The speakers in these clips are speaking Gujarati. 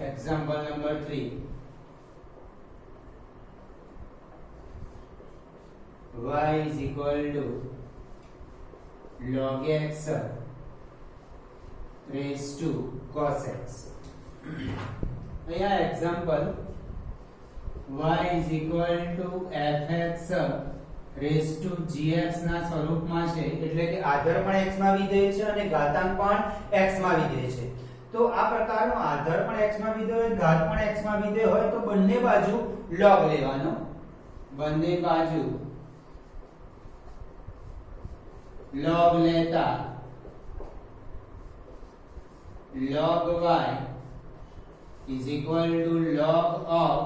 Example number 3. Y is equal to log x raised to cos x. અહીંયા example y is equal to fx raised to gx ના સ્વરૂપમાં છે, એટલે કે આધાર પણ x માં વિધેય છે અને ઘાતાંક પણ x માં વિધેય છે. તો આ પ્રકારનો આધાર પણ x માં વિધેય હોય, ઘાત પણ x માં વિધેય હોય તો બંને બાજુ log લેવાનો. બંને બાજુ log લેતા log y is equal to log of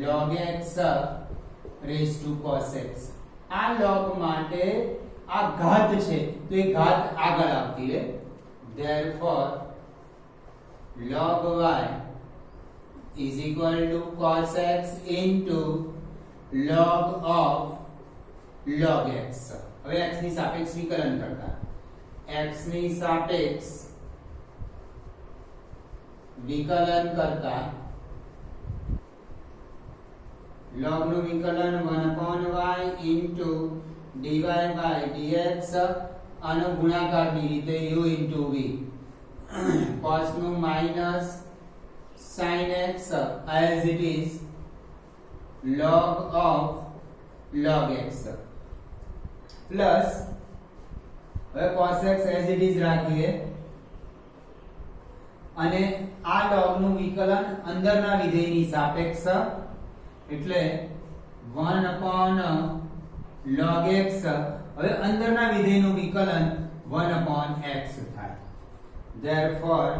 log x raised to cos x. આ log માટે આ ઘાત છે તો એ ઘાત આગળ આવતી રહે. therefore log y is equal to cos x into log of log x. હવે x ની સાપેક્ષ વિકલન કરતા x ની સાપેક્ષ વિકલન કરતા log નું વિકલન 1/y into dy by dx અને ગુણાકારની રીતે u into v. cos નું minus sin x as it is log of log x plus હવે cos x as it is રાખીએ અને આ log નું વિકલન અંદરના વિધેયની સાપેક્ષ, એટલે 1/log x. હવે અંદરના વિધેયનું વિકલન 1/x થાય. therefore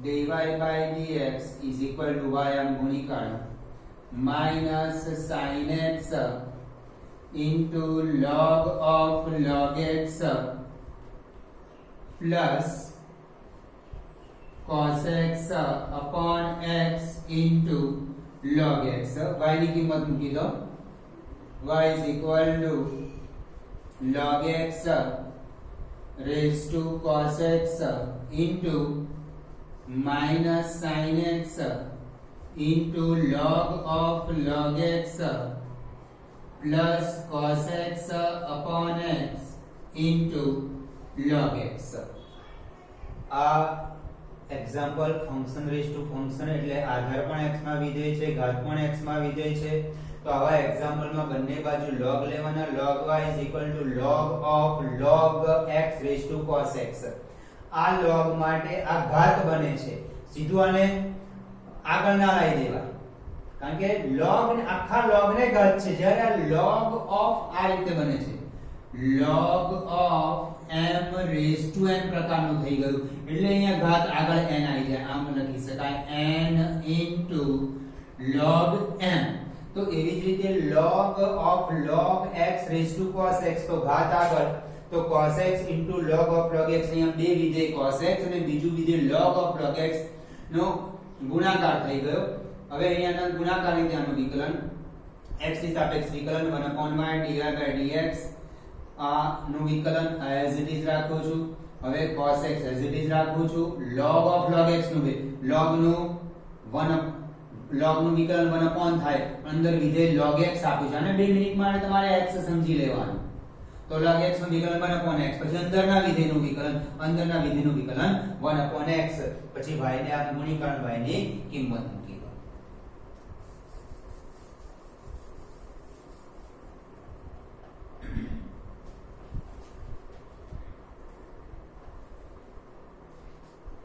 dy by dx is equal to y આમ ગુણીકાર minus sin x into log of log x plus cos x upon x into log x. y ની કિંમત મૂકી દો. y is equal to log x raised to cos x into minus sin x into log of log x plus cos x upon x into log x. આ example function raise to function એટલે આધાર પણ x માં વિધેય છે, ઘાત પણ x માં વિધેય છે. તો આવા એક્ઝામ્પલમાં બંને બાજુ log લેવાના. log y is equal to log of log x raised to cos x. આ log માટે આ ઘાત બને છે, સીધું આને આગળ ના લઈ દેવા, કારણ કે log ને આખા log ને ઘાત છે, જ્યારે આ log of આ રીતે બને છે log of m raised to n પ્રકારનું થઈ ગયું, એટલે અહીંયા ઘાત આગળ n આવી જાય. આમ લખી શકાય n into log m. તો એવી જ રીતે log of log x raised to cos x, તો ઘાત આગળ તો cos x into log of log x. અહીંયા બે વિધેય cos x અને બીજું વિધેય log of log x નો ગુણાકાર થઈ ગયો. હવે અહીંયાના ગુણાકારની ત્યાંનું વિકલન x ની સાપેક્ષ વિકલન 1/y dy by dx આ નું વિકલન as it is રાખું છું. હવે cos x as it is રાખું છું. log of log x નું log નું વિકલન 1 થાય, અંદર વિધેય log x આપ્યું છે અને 2 મિનિટ માટે તમારે x સમજી લેવાનું. તો log x નું વિકલન 1/x, પછી અંદરના વિધેયનું વિકલન 1/x, પછી y ને આ ગુણીકરણ y ની કિંમત મૂકી દો.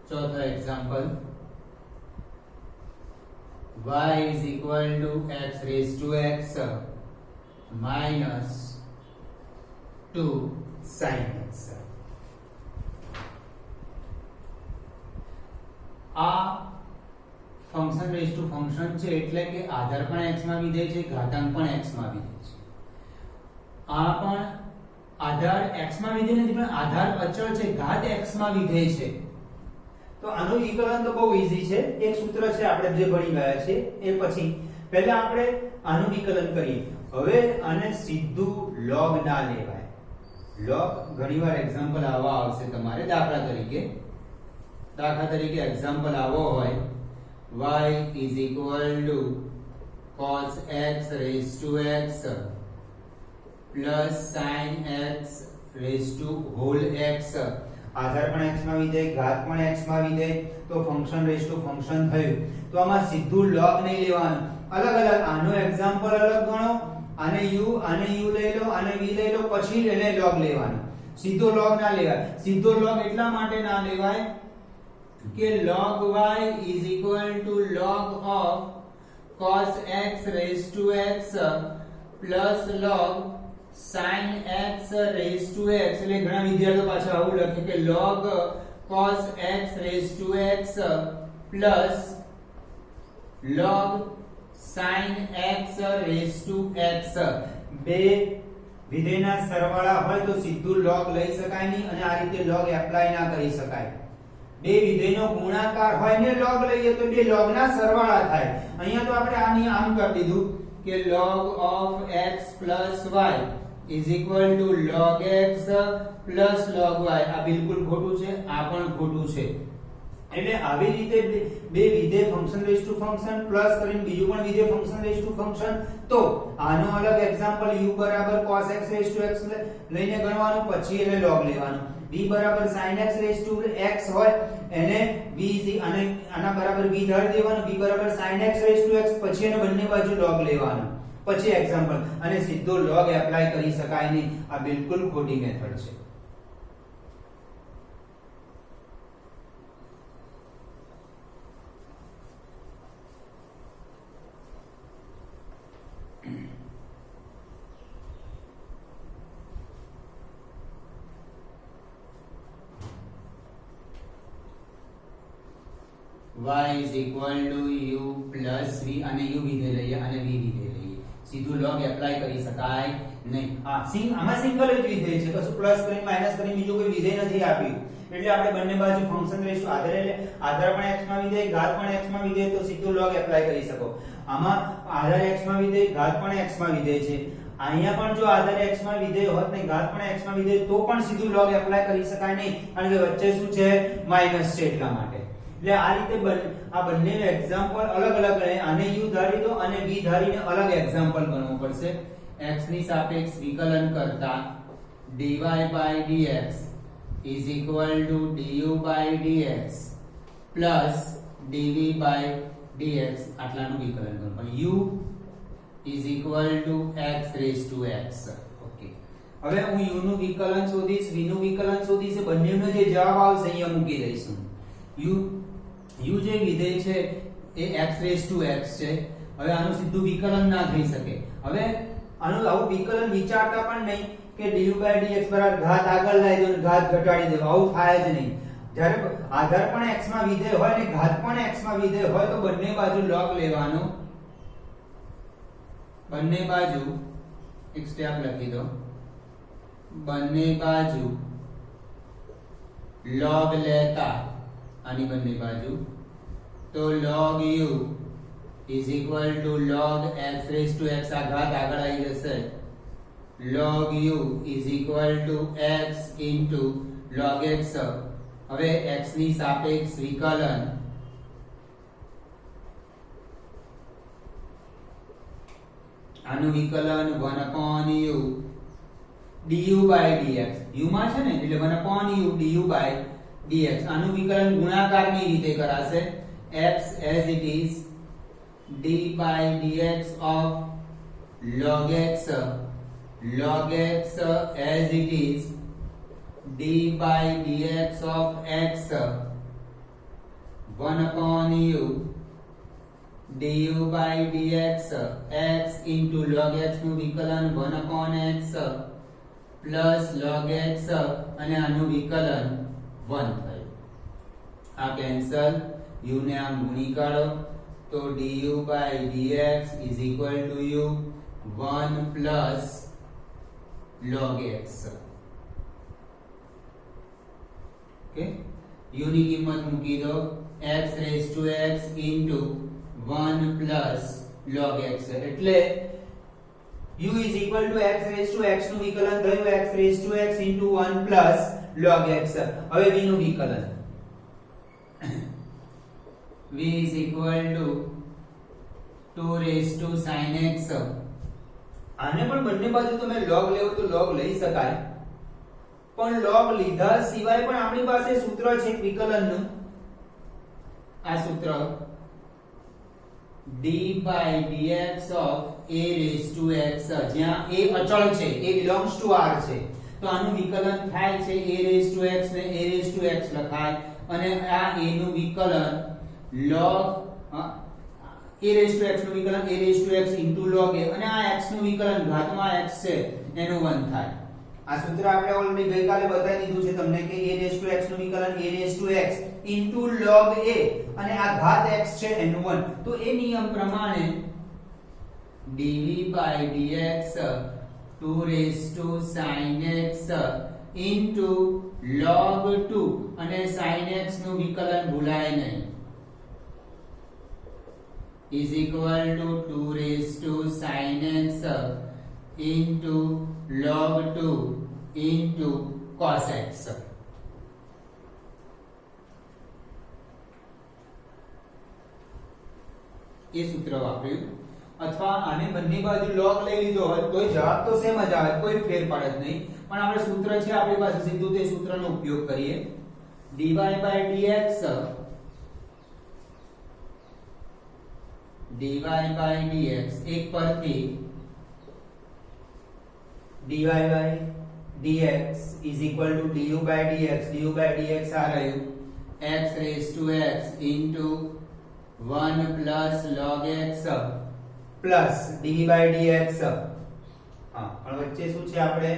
ચોથો example y is equal to x raised to x minus 2 sin x. આ ફંક્શન રેઝ ટુ ફંક્શન છે, એટલે કે આધાર પણ x માં વિધેય છે, ઘાતાંક પણ x માં વિધેય છે. આ પણ આધાર x માં વિધેય નથી, પણ આધાર અચળ છે, ઘાત x માં વિધેય છે. તો આનું વિકલન તો બહુ ઈઝી છે. એક સૂત્ર છે આપણે જે ભણી ગયા છે એ પછી પહેલા આપણે આનું વિકલન કરીએ. હવે આને સીધું log ના લેવાય. log ઘણીવાર એક્ઝામ્પલ આવા આવશે તમારે. દાખલા તરીકે દાખલા તરીકે એક્ઝામ્પલ આવો હોય y is equal to cos x raised to x plus sin x raised to whole x. આધાર પણ x માં વિધેય, ઘાત પણ x માં વિધેય, તો ફંક્શન રેઝ ટુ ફંક્શન થયું. તો આમાં સીધું log નહીં લેવાનું, અલગ અલગ આનો એક્ઝામ્પલ અલગ ગણો, આને u લઈ લો, આને v લઈ લો, પછી એને log લેવાનું. સીધો log ના લેવાય. સીધો log એટલા માટે ના લેવાય કે log y is equal to log of cos x raised to x plus log sin x raised to x. એટલે ઘણા વિદ્યાર્થીઓ પાછા આવું લખે કે log cos x raised to x plus log sin x raised to x. બે વિધેયના સરવાળા હોય તો સીધું log લઈ શકાય નહીં અને આ રીતે log એપ્લાય ના કરી શકાય. બે વિધેયનો ગુણાકાર હોય ને log લઈએ તો બે log ના સરવાળા થાય. અહીંયા તો આપણે આની આમ કરી દીધું કે log of x plus y is equal to log x plus log y. આ બિલકુલ ખોટું છે, આ પણ ખોટું છે. એટલે આવી રીતે બે વિધેય function raise to function plus કરીને બીજું પણ વિધેય ફંક્શન રેઝ ટુ ફંક્શન. તો આનો અલગ એક્ઝામ્પલ u બરાબર cos x raise to x લઈને ગણવાનું, પછી એને log લેવાનું. v બરાબર sin x raise to x હોય એને v અને આના બરાબર v ધારી દેવાનું, v બરાબર sin x raise to x, પછી એને બંને બાજુ log લેવાનું, પછી એક્ઝામ્પલ. અને સીધો log એપ્લાય કરી શકાય નહીં. આ બિલકુલ ખોટી મેથડ છે. y is equal to u plus v અને u વિધેય લઈએ અને v વિધેય લઈએ. સીધું log એપ્લાય કરી શકાય નહીં. આમાં સિંગલ જ વિધેય છે, કશું પ્લસ કરીને માઈનસ કરીને બીજું કોઈ વિધેય નથી આપ્યું. એટલે આપણે બંને બાજુ ફંક્શન રેઝ ટુ આધાર પણ x માં વિધેય, ઘાત પણ x માં વિધેય, તો સીધું log એપ્લાય કરી શકો. આમાં આધાર x માં વિધેય, ઘાત પણ x માં વિધેય છે. અહીંયા પણ જો આધાર x માં વિધેય હોત ને ઘાત પણ x માં વિધેય, તો પણ સીધું log એપ્લાય કરી શકાય નહીં, કારણ કે વચ્ચે શું છે, માઈનસ છે, એટલા માટે. એટલે આ રીતે આ બંને એક્ઝામ્પલ અલગ અલગ ગણે. આને u ધારી દો અને v ધારીને અલગ એક્ઝામ્પલ ગણવું પડશે. x ની સાપેક્ષ વિકલન કરતા dy by dx is equal to du by dx plus dv by dx આટલાનું વિકલન કરવાનું. u is equal to x raised to x. Okay, હવે હું u નું વિકલન શોધીશ, v નું વિકલન શોધીશ, બંનેનો જે જવાબ આવશે અહીંયા મૂકી દઈશું. u જે વિધેય છે એ x raised to x છે. હવે આનું સીધું વિકલન ના થઈ શકે. હવે આનું આવું વિકલન વિચારતા પણ નહીં કે du by dx બરાબર ઘાત આગળ લાવી દો અને ઘાત ઘટાડી દો, આવું થાય જ નહીં. જ્યારે આધાર પણ x માં વિધેય હોય ને ઘાત પણ x માં વિધેય હોય તો બંને બાજુ log લેવાનો. બંને બાજુ એક સ્ટેપ લખી દો, બંને બાજુ log લેતા આની બંને બાજુ, તો log u is equal to log x raised to x. આ ઘાત આગળ આવી જશે. log u is equal to x into log x. હવે x ની સાપેક્ષ વિકલન આનું વિકલન 1/u du by dx. u માં છે ને એટલે 1/u du by dx. આનું વિકલન ગુણાકારની રીતે કરાશે. x as it is d by dx of log x as it is d by dx of x 1/u du by dx x into log x નું વિકલન 1/x plus log x અને આનું વિકલન 1 થયું. આ કેન્સલ, u ને આમ ગુણી કાઢો તો du by dx is equal to u 1 plus log x. Okay, u ની કિંમત મૂકી દો x raised to x into 1 plus log x. એટલે u is equal to x raised to x નું વિકલન થયું x raised to x into 1 plus log x. હવે v નું વિકલન v is equal to 2 raised to sin x. આને પણ બંને બાજુ તમે log લેવો તો log લઈ શકાય, પણ log લીધા સિવાય પણ આપણી પાસે સૂત્ર છે વિકલનનું. આ સૂત્ર d by dx of a raised to x, જ્યાં a અચળ છે, a belongs to r છે, તો આનું વિકલન થાય છે a raised to x ને a raised to x લખાય, અને આ a નું વિકલન log a raised to x નું વિકલન a raised to x into log a, અને આ x નું વિકલન ઘાતમાં x છે એનું 1 થાય. આ સૂત્ર આપણે ઓલરેડી ગઈકાલે બતાવી દીધું છે તમને કે a raised to x નું વિકલન a raised to x into log a, અને આ ઘાત x છે એનું 1. તો એ નિયમ પ્રમાણે dv by dx 2 raised to sin x into log 2, અને sin x નું વિકલન ભૂલાય નહીં, is equal to 2 raised to sin x into log 2 into cos x. એ સૂત્ર વાપર્યું, અથવા આને બંને બાજુ log લઈ લીધો હોય તો જવાબ તો સેમ જ આવે, કોઈ ફેરફાર જ નહીં, પણ આપણે સૂત્ર છે આપણી પાસે, સીધું તે સૂત્રનો ઉપયોગ કરીએ. dy by dx એક પરથી dy by dx is equal to du by dx આ રહ્યું x raised to x into 1 plus log x plus dv by dx. હા, પણ વચ્ચે શું છે, આપણે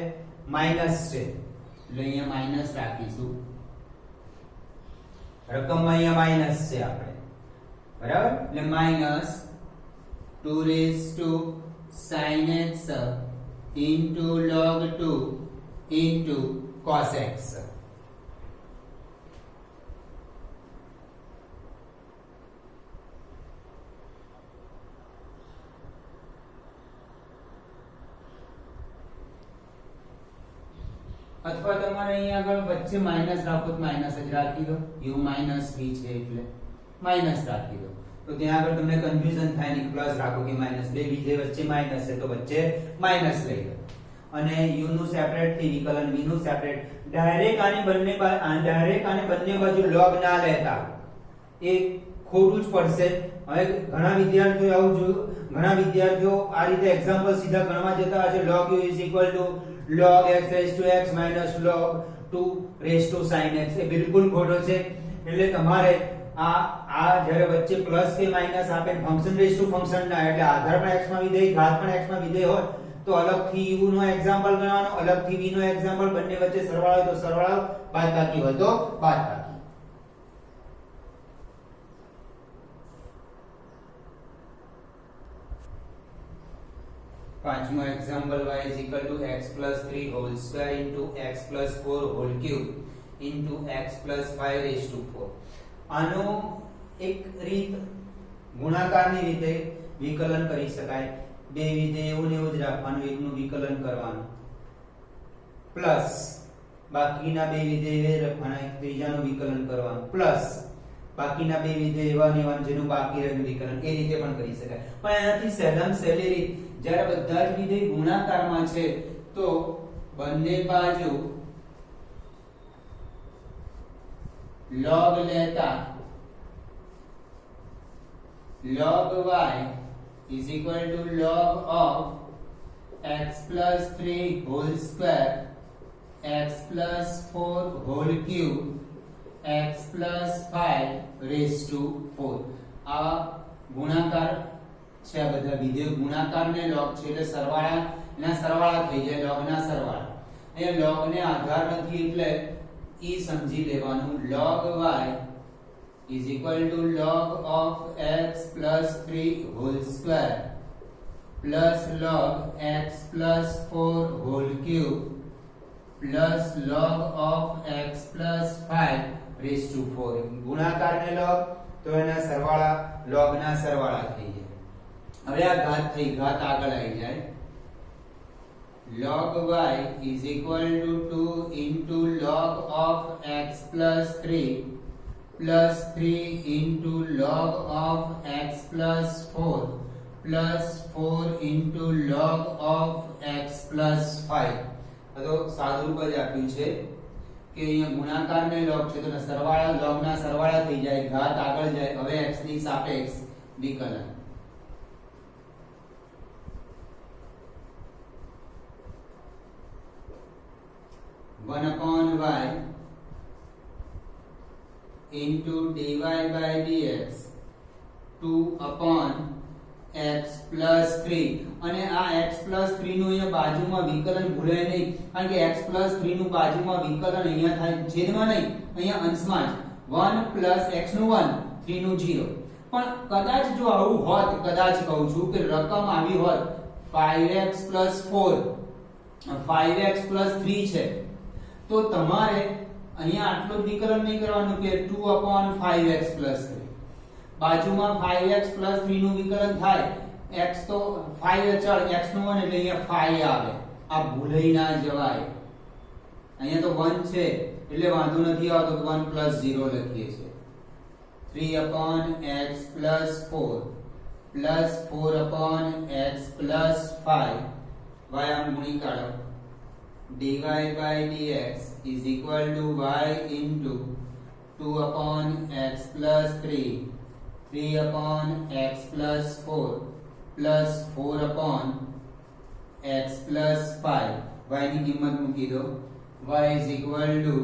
માઈનસ છે એટલે અહીંયા માઈનસ રાખીશું, રકમમાં અહીંયા માઈનસ છે આપણે, બરાબર, એટલે minus 2 raised to sin x into log 2 into cos x. અથવા તમારે અહીંયા આગળ વચ્ચે માઈનસ રાખો તો માઈનસ જ રાખી દો, u માઈનસ v છે એટલે માઈનસ રાખી દો, તો ત્યાં આગળ તમને કન્ફ્યુઝન થાય નહીં, પ્લસ રાખો કે માઈનસ, બે વિધેય વચ્ચે માઈનસ છે તો વચ્ચે માઈનસ લઈ લો, અને u નું સેપરેટ થી વિકલન v નું સેપરેટ. ડાયરેક્ટ આની બંને બાજુ log ના લેતા, એ ખોટું જ પડશે. હવે ઘણા વિદ્યાર્થીઓ આવું જોયું, ઘણા વિદ્યાર્થીઓ આ રીતે એક્ઝામ્પલ સીધા ગણવા જતા હશે, log u is equal to log x raised to x minus log 2 raised to sin x. એ બિલકુલ ખોટો છે. એટલે તમારે આ જ્યારે વચ્ચે પ્લસ કે માઈનસ આપે, ફંક્શન રેઝ ટુ ફંક્શન ના, એટલે આધાર પણ x માં વિધેય, ઘાત પણ x માં વિધેય હોય તો અલગથી u નો એક્ઝામ્પલ ગણવાનો, અલગથી v નો એક્ઝામ્પલ, બંને વચ્ચે સરવાળો હોય તો સરવાળો, બાદબાકી હોય તો બાદબાકી. પાંચમો example y is equal to x plus 3 whole square into x plus 4 whole cube into x plus 5 raised to 4. આનો એક રીત ગુણાકારની રીતે વિકલન કરી શકાય. બે વિધેય એવું ને એવું જ રાખવાનું, એકનું વિકલન કરવાનું, પ્લસ બાકીના બે વિધેય રાખવાના, એક ત્રીજાનું વિકલન કરવાનું, પ્લસ બાકીના બે વિધેય એવા ને એવા જેનું બાકી રહેલું વિકલન, એ રીતે પણ કરી શકાય. પણ એનાથી સહેલામાં સહેલી રીત, જ્યારે બધા જ વિધેય ગુણાકારમાં છે તો બંને બાજુ log લેતા log y is equal to log of x plus 3 whole square x plus 4 whole cube x plus 5 raised to 4. આ ગુણાકાર છે, આ બધા વિધેય ગુણાકારને log છે એટલે સરવાળાના સરવાળા થઈ જાય, log ના સરવાળા. અહીંયા log ને આધાર નથી એટલે ઈ સમજી લેવાનું, log y is equal to log of x plus 3 whole square plus log x plus 4 whole cube plus log of x plus 5 raised to 4. ગુણાકારને log તો એના સરવાળા log ના સરવાળા થઈ જાય. હવે આ ઘાત થઈ, ઘાત આગળ આવી જાય, log y is equal to 2 into log of x plus 3 plus 3 into log of x plus 4 plus 4 into log of x plus 5. તો સાદું રૂપ જ આપ્યું છે કે અહીંયા ગુણાકાર ને log છે તો સરવાળા log ના સરવાળા થઈ જાય, ઘાત આગળ જાય. હવે x ની સાપેક્ષ વિકલન 1/y into dy by dx 2/x plus 3. અને આ x plus 3 નું અહીંયા બાજુમાં વિકલન ભૂલાય નહીં, કારણ કે x plus 3 નું બાજુમાં વિકલન અહીંયા થાય, છેદમાં નહીં, અહીંયા અંશમાં જ. 1 plus x નું 1, 3 નું 0. પણ કદાચ જો આવું હોત, કદાચ કહું છું કે રકમ આવી હોત 5x plus 4 5x plus 3 છે, તો તમારે અહીંયા આટલું વિકલન નહીં કરવાનું કે 2/5x plus 3. બાજુમાં 5x plus 3 નું વિકલન થાય, x તો 5 અચળ, x નું 1 એટલે અહીંયા 5 આવે. આ ભૂલાઈ ના જવાય. અહીંયા તો 1 છે એટલે વાંધો નથી આવતો, 1 plus 0 લખીએ છીએ. 3/x plus 4 plus 4/x plus 5 y આમ ગુણી કાઢો. dy by dx is equal to y into 2/x plus 3 3/x plus 4 plus 4/x plus 5. y ની કિંમત મૂકી દો. y is equal to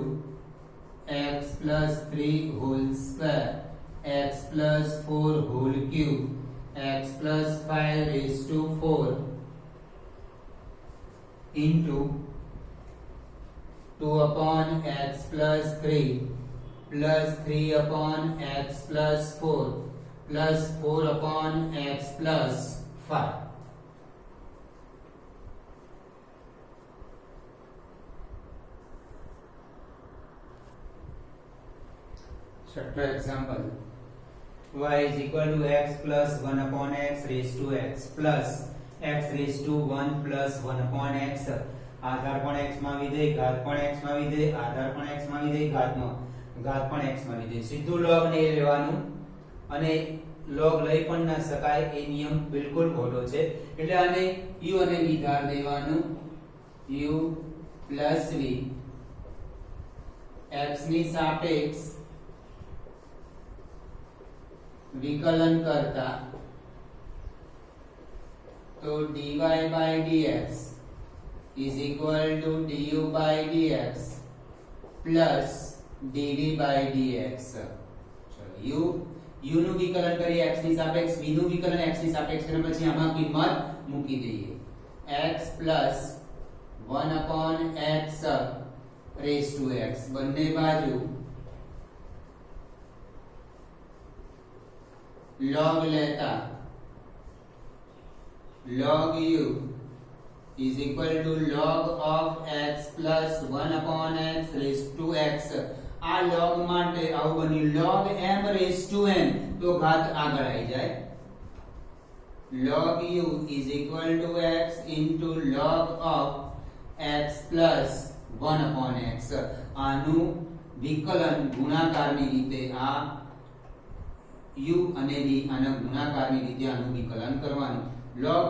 x plus 3 whole square x plus 4 whole cube x plus 5 raised to 4 into 2/x plus 3 plus 3/x plus 4 plus 4/x plus 5. छठा example y is equal to x plus 1/x raised to x plus x raised to 1 plus 1/x. આધાર પણ x માં વિધેય, ઘાત પણ x માં વિધેય, આધાર પણ x માં વિધેય, ઘાત પણ x માં વિધેય. સીધું log ને લેવાનું અને log લઈ પણ ના શકાય એ નિયમ બિલકુલ ખોટો છે. એટલે આને u અને v ધાર દેવાનું. u plus v x ની સાપેક્ષ વિકલન કરતા તો dy by dx is equal to du by dx plus dv by dx. ચલો u નું વિકલન કરીએ x ની સાપેક્ષ, v નું વિકલન x ની સાપેક્ષ કરીને પછી આમાં કિંમત મૂકી દઈએ. x plus 1/x raised to x બંને બાજુ log લેતા log u is equal to log of x plus 1/x raised to x. આ log માટે આવું બન્યું log m raised to n, તો ઘાત આગળ આવી જાય. log u is equal to x into log of x plus 1/x. આનું વિકલન ગુણાકારની રીતે આ u અને v આના ગુણાકારની રીતે આનું વિકલન કરવાનું. log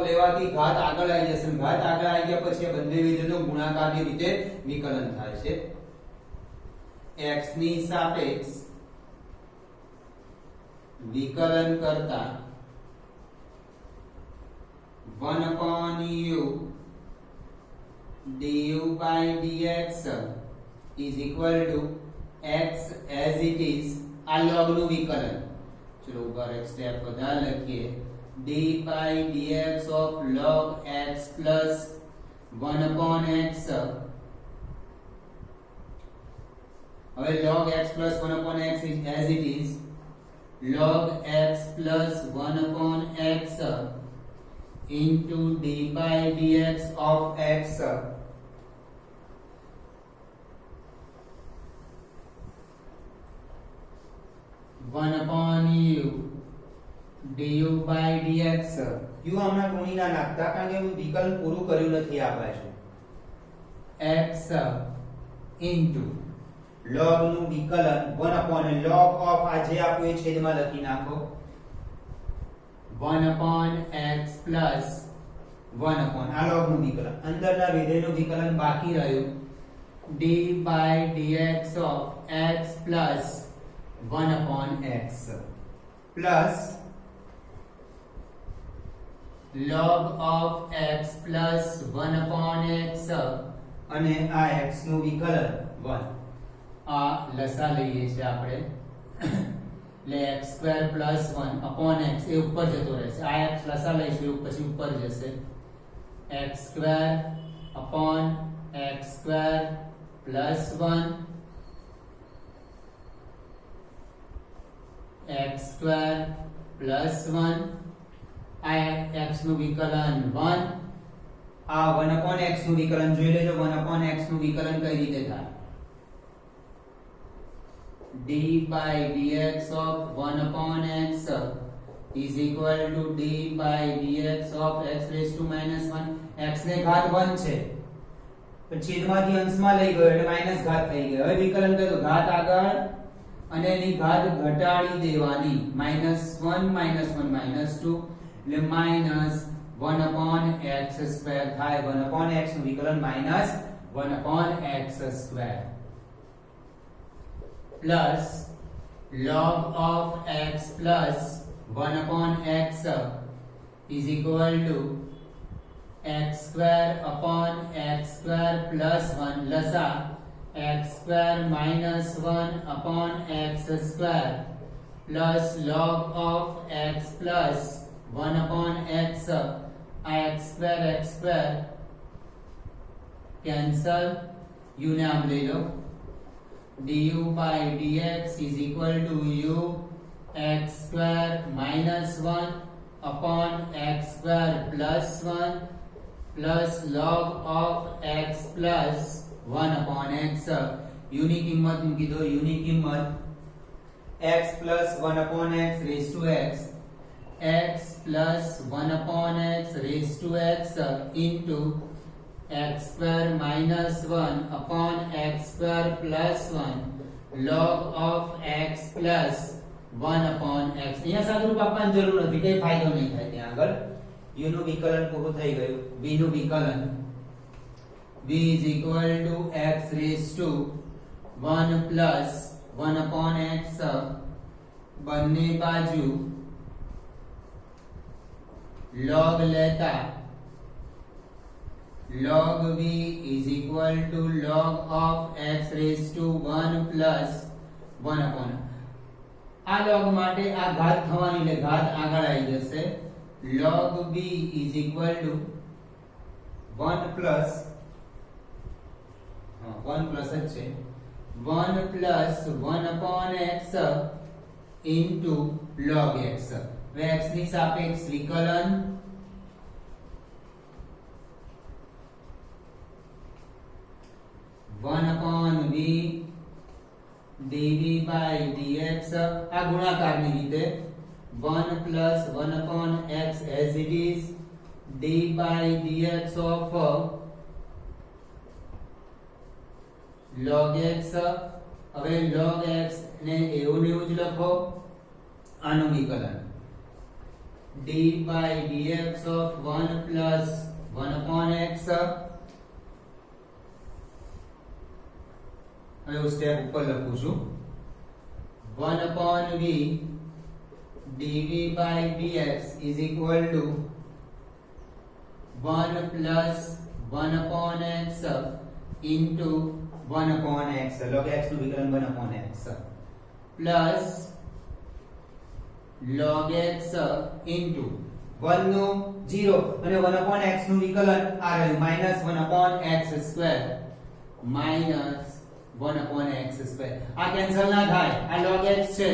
લેવાથી ઘાત આગળ આવી જશે, ઘાત આગળ આવી ગયા પછી આ બંને વિધેયનો ગુણાકારની રીતે વિકલન થાય છે. x ની સાપેક્ષ વિકલન કરતા 1/u du by dx is equal to x as it is. આ log નું વિકલન. ચલો ઉપર એક સ્ટેપ વધારે લખીએ. d by dx of log x plus 1/x. હવે log x plus 1/x is as it is. log x plus 1/x into d by dx of x. 1/u du by dx. u હમણાં ગુણી ના નાખતા કારણ કે હું વિકલન પૂરું કર્યું નથી આ બાજુ. x into log નું વિકલન 1 upon log of આ જે આપ્યું એ છેદમાં લખી નાખો 1 upon x plus 1 upon આ log નું વિકલન અંદરના વિધેયનું વિકલન બાકી રહ્યું d by dx of x plus 1 upon x plus log of x plus 1 upon x અને આ x નું વિકલન 1 આ લસા લઈએ છે આપણે એટલે x² + 1 upon x એ ઉપર જતો રહેશે આ x લસા લઈશું પછી ઉપર જશે x² upon x² + 1 x² + 1 આ x નું વિકલન 1 આ 1 upon x નું વિકલન જોઈ લેજો 1 upon x નું વિકલન કઈ રીતે થાય d by dx of 1 upon x is equal to d by dx of x raised to -1 x ને ઘાત 1 છે પણ છેદમાંથી અંશમાં લઈ ગયો એટલે માઈનસ ઘાત થઈ ગયો હવે વિકલન કરો ઘાત આગળ અને એની ઘાત ઘટાડી દેવાની -1 -1 -2 એટલે -1 upon x² થાય 1 upon x નું વિકલન -1 upon x² plus log of x plus 1 upon x is equal to x² upon x² plus 1 lasa x² -1 upon x² plus log of x plus 1 upon x x² cancel u ને આમ લઈ લો du by dx is equal to u x² -1 upon x² plus 1 plus log of x plus 1 upon x u ની કિંમત મૂકી દો u ની કિંમત x plus 1 upon x raised to x x plus 1 upon x raised to x into x² -1 upon x² plus 1 log of x plus 1 upon x અહીંયા સાદુરૂપ આપવાની જરૂર નથી કઈ ફાયદો નહીં થાય ત્યાં આગળ u નું વિકલન પૂરું થઈ ગયું v નું વિકલન v is equal to x raised to 1 plus 1 upon x બંને બાજુ log લેતા log v is equal to log of x raised to 1 plus 1 upon આ log માટે આ ઘાત થવાની એટલે ઘાત આગળ આવી જશે log v is equal to 1 plus 1 plus જ છે 1 plus 1 upon x into log x હવે x ની સાપેક્ષ વિકલન 1 upon v dv by dx આ ગુણાકારની રીતે 1 plus 1 upon x as it is d by dx of log x હવે log x ને એવું ને એવું જ લખો આનું વિકલન d by dx of 1 plus 1 upon x હવે હું સ્ટેપ ઉપર લખું છું 1 upon v dv by dx is equal to 1 plus 1 upon x into 1 upon x log x નું વિકલન 1 upon x plus log x into 1 નો 0 અને 1 upon x નું વિકલન આ રહ્યું -1 upon x square minus 1 upon x square આ કેન્સલ ના થાય આ log x છે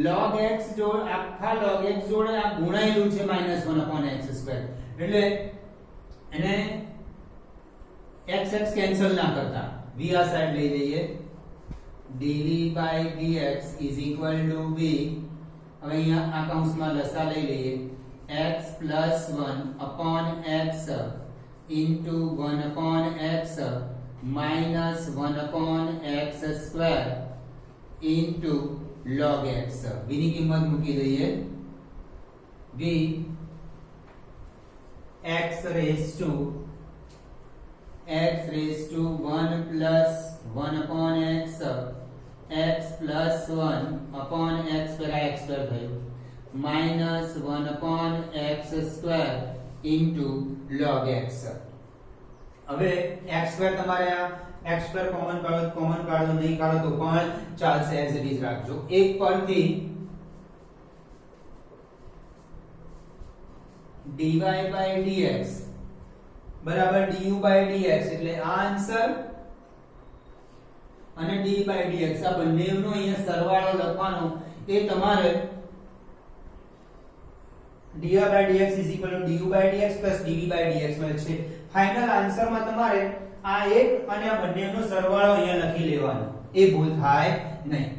log x જોડે આખા log x જોડે આ ગુણાયેલું છે -1 upon x square એટલે એને x x કેન્સલ ના કરતા v આ સાઈડ લઈ લઈએ dv by dx is equal to v હવે અહીંયા આ કૌંસમાં લસા લઈ લઈએ x plus 1 upon x into 1 upon x minus 1 upon x square into log x. v ની કિંમત મૂકી દઈએ. v x raise to 1 plus 1 upon x plus 1 upon x square આ x સ્ક્વેર થયું minus 1 upon x square into log x. હવે x સ્ક્વેર તમારે આ x સ્ક્વેર કોમન કાઢો નહીં કાઢો તો પણ ચાલશે, એઝ ઇટ ઇઝ રાખજો. એક પરથી dy by dx બરાબર du by dx એટલે આ આન્સર અને d by dx આ બંનેનો અહીંયા સરવાળો લખવાનો. એ તમારે dy by dx du by dx dv by dx મળે છે. ફાઇનલ આન્સરમાં તમારે આ એક અને આ બંનેનો સરવાળો અહીંયા લખી લેવાનો, એ ભૂલ થાય નહીં.